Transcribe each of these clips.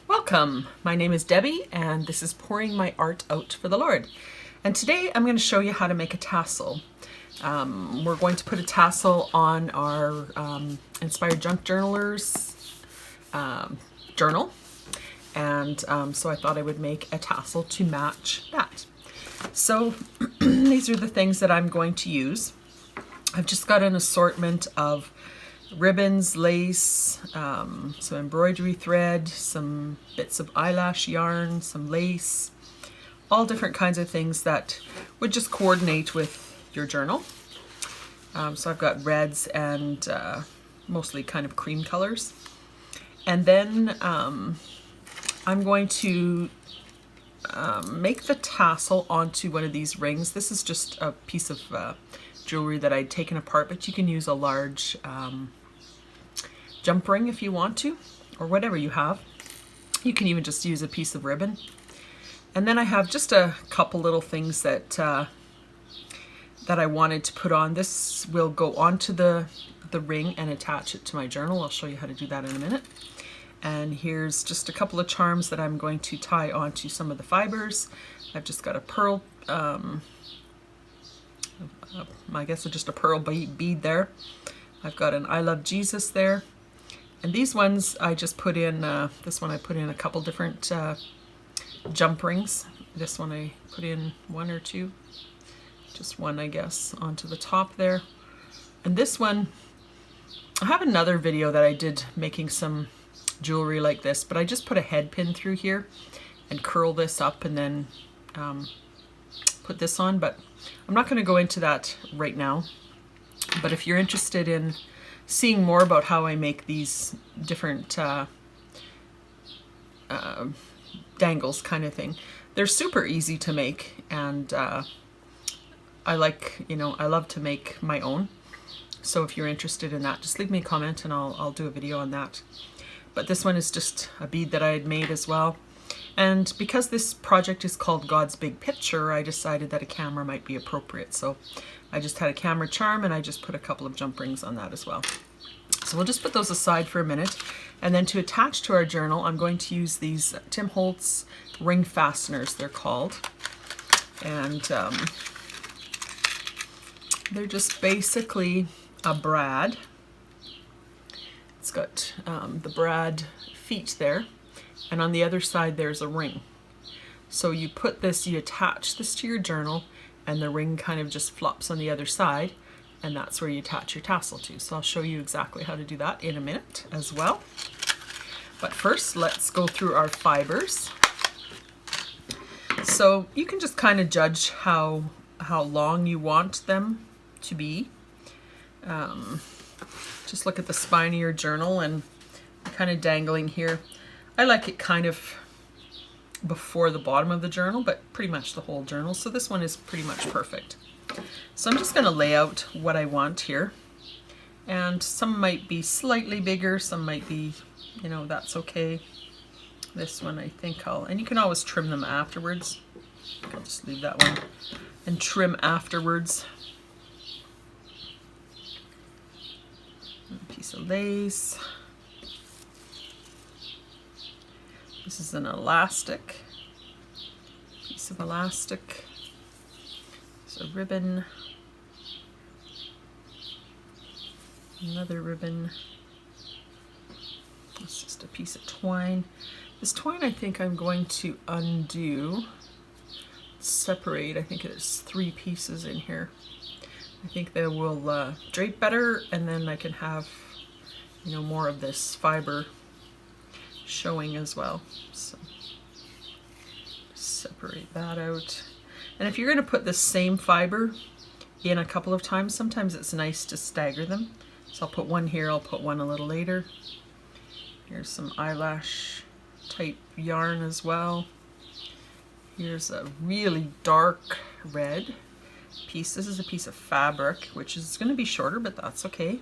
Welcome, my name is Debbie and this is Pouring My Art Out for the Lord. And today I'm going to show you how to make a tassel. We're going to put a tassel on our Inspired Junk Journalers journal. And so I thought I would make a tassel to match that. So these are the things that I'm going to use. I've just got an assortment of ribbons, lace, some embroidery thread, some bits of eyelash yarn, some lace, all different kinds of things that would just coordinate with your journal. So I've got reds and mostly kind of cream colors. And then I'm going to make the tassel onto one of these rings. This is just a piece of jewelry that I'd taken apart, but you can use a large jump ring if you want to, or whatever you have. You can even just use a piece of ribbon. And then I have just a couple little things that that I wanted to put on. This will go onto the ring and attach it to my journal. I'll show you how to do that in a minute. And here's just a couple of charms that I'm going to tie onto some of the fibers. I've just got a pearl, I guess it's just a pearl bead there. I've got an I Love Jesus there. And these ones I just put in, this one I put in a couple different jump rings. This one I put in one or two, just one I guess, onto the top there. And this one, I have another video that I did making some jewelry like this, but I just put a head pin through here and curl this up and then put this on, but I'm not going to go into that right now. But if you're interested in seeing more about how I make these different dangles kind of thing, they're super easy to make, and I love to make my own. So if you're interested in that, just leave me a comment and I'll do a video on that. But this one is just a bead that I had made as well. And because this project is called God's Big Picture, I decided that a camera might be appropriate. So I just had a camera charm and I just put a couple of jump rings on that as well. So we'll just put those aside for a minute. And then to attach to our journal, I'm going to use these Tim Holtz ring fasteners, they're called. And they're just basically a brad. It's got the brad feet there, and on the other side there's a ring. So you put this, you attach this to your journal, and the ring kind of just flops on the other side, and that's where you attach your tassel to. So I'll show you exactly how to do that in a minute as well. But first, let's go through our fibers. So you can just kind of judge how long you want them to be. Just look at the spine of your journal and kind of dangling here. I like it kind of before the bottom of the journal, but pretty much the whole journal. So this one is pretty much perfect. So I'm just going to lay out what I want here. And some might be slightly bigger, some might be, that's okay. This one I think and you can always trim them afterwards. I'll just leave that one and trim afterwards. A piece of lace. This is an elastic, piece of elastic. It's a ribbon, another ribbon. It's just a piece of twine. This twine I think I'm going to undo, separate. I think there's 3 pieces in here. I think they will drape better, and then I can have, more of this fiber showing as well. So separate that out. And if you're going to put the same fiber in a couple of times, sometimes it's nice to stagger them. So I'll put one here, I'll put one a little later. Here's some eyelash type yarn as well. Here's a really dark red piece. This is a piece of fabric, which is going to be shorter, but that's okay.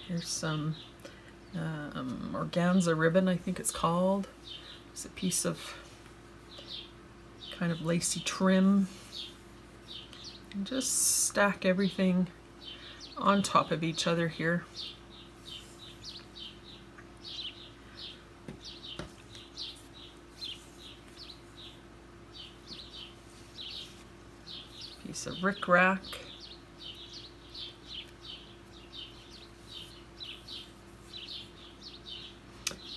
Here's some organza ribbon, I think it's called. It's a piece of kind of lacy trim. And just stack everything on top of each other here. piece of rickrack.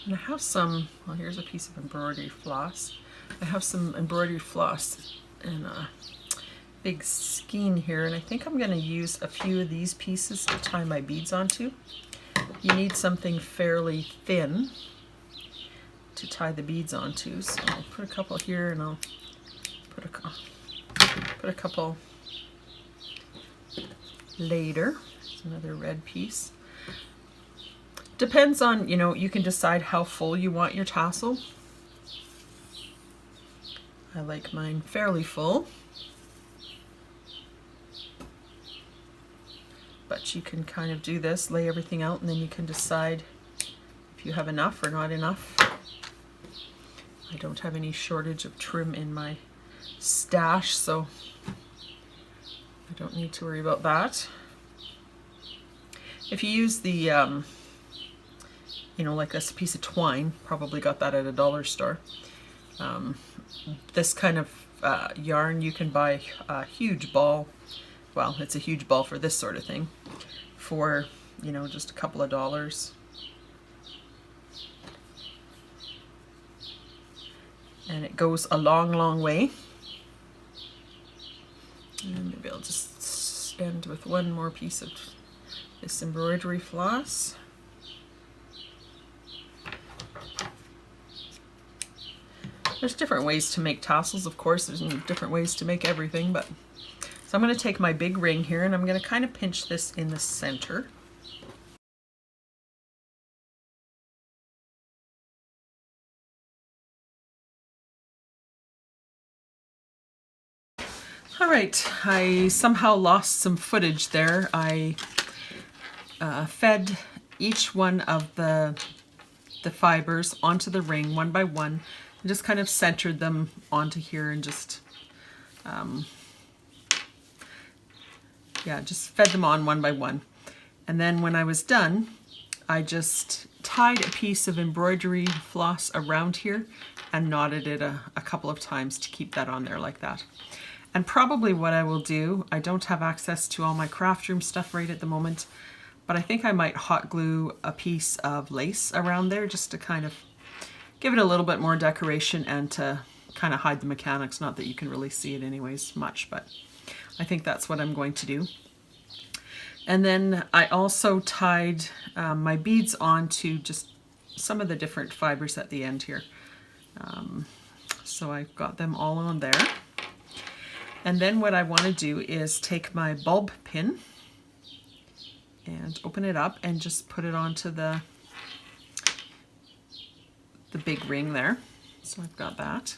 And I have some, well, here's a piece of embroidery floss. I have some embroidery floss in a big skein here, and I think I'm going to use a few of these pieces to tie my beads onto. You need something fairly thin to tie the beads onto, so I'll put a couple here, and I'll put a couple later. There's another red piece. Depends on, you can decide how full you want your tassel. I like mine fairly full, but you can kind of do this, lay everything out, and then you can decide if you have enough or not enough. I don't have any shortage of trim in my stash, so I don't need to worry about that. If you use the like this piece of twine, probably got that at a dollar store. This kind of yarn, you can buy a huge ball. Well, it's a huge ball for this sort of thing for, just a couple of dollars. And it goes a long, long way. And maybe I'll just end with one more piece of this embroidery floss. There's different ways to make tassels, of course. There's different ways to make everything, but so I'm going to take my big ring here, and I'm going to kind of pinch this in the center. All right, I somehow lost some footage there. I fed each one of the fibers onto the ring one by one, and just kind of centered them onto here, and just just fed them on one by one. And then when I was done, I just tied a piece of embroidery floss around here and knotted it a couple of times to keep that on there like that. And probably what I will do, I don't have access to all my craft room stuff right at the moment, but I think I might hot glue a piece of lace around there just to kind of give it a little bit more decoration and to kind of hide the mechanics. Not that you can really see it anyways much, but I think that's what I'm going to do. And then I also tied my beads onto just some of the different fibers at the end here. So I've got them all on there. And then what I want to do is take my bulb pin and open it up and just put it onto the big ring there. So I've got that.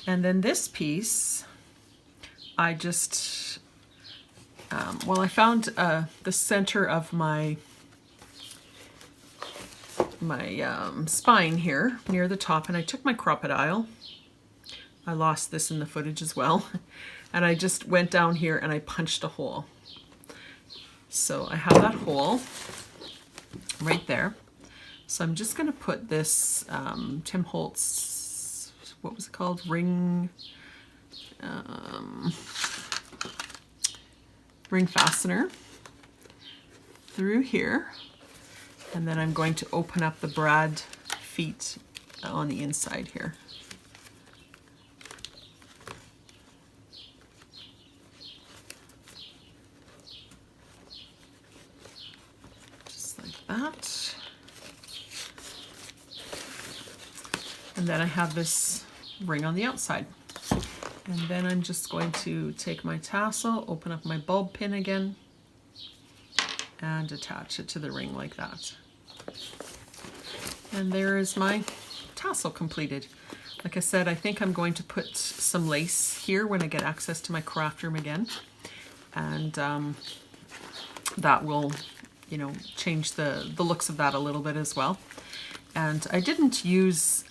And then this piece, I just, I found the center of my spine here near the top, and I took my crocodile. I lost this in the footage as well. And I just went down here and I punched a hole. So I have that hole right there. So I'm just going to put this Tim Holtz, what was it called? Ring fastener through here. And then I'm going to open up the brad feet on the inside here. That. And then I have this ring on the outside. And then I'm just going to take my tassel, open up my bulb pin again, and attach it to the ring like that. And there is my tassel completed. Like I said, I think I'm going to put some lace here when I get access to my craft room again. And that will change the looks of that a little bit as well. And I didn't use,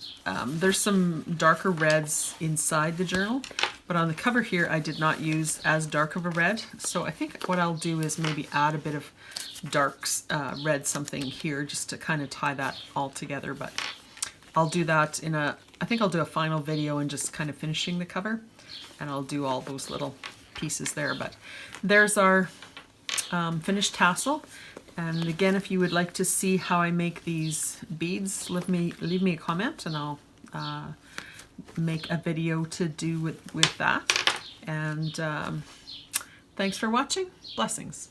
there's some darker reds inside the journal, but on the cover here I did not use as dark of a red. So I think what I'll do is maybe add a bit of darks, red something here just to kind of tie that all together. But I'll do that I think I'll do a final video and just kind of finishing the cover, and I'll do all those little pieces there, but there's our finished tassel. And again, if you would like to see how I make these beads, leave me a comment and I'll make a video to do with that. And thanks for watching. Blessings.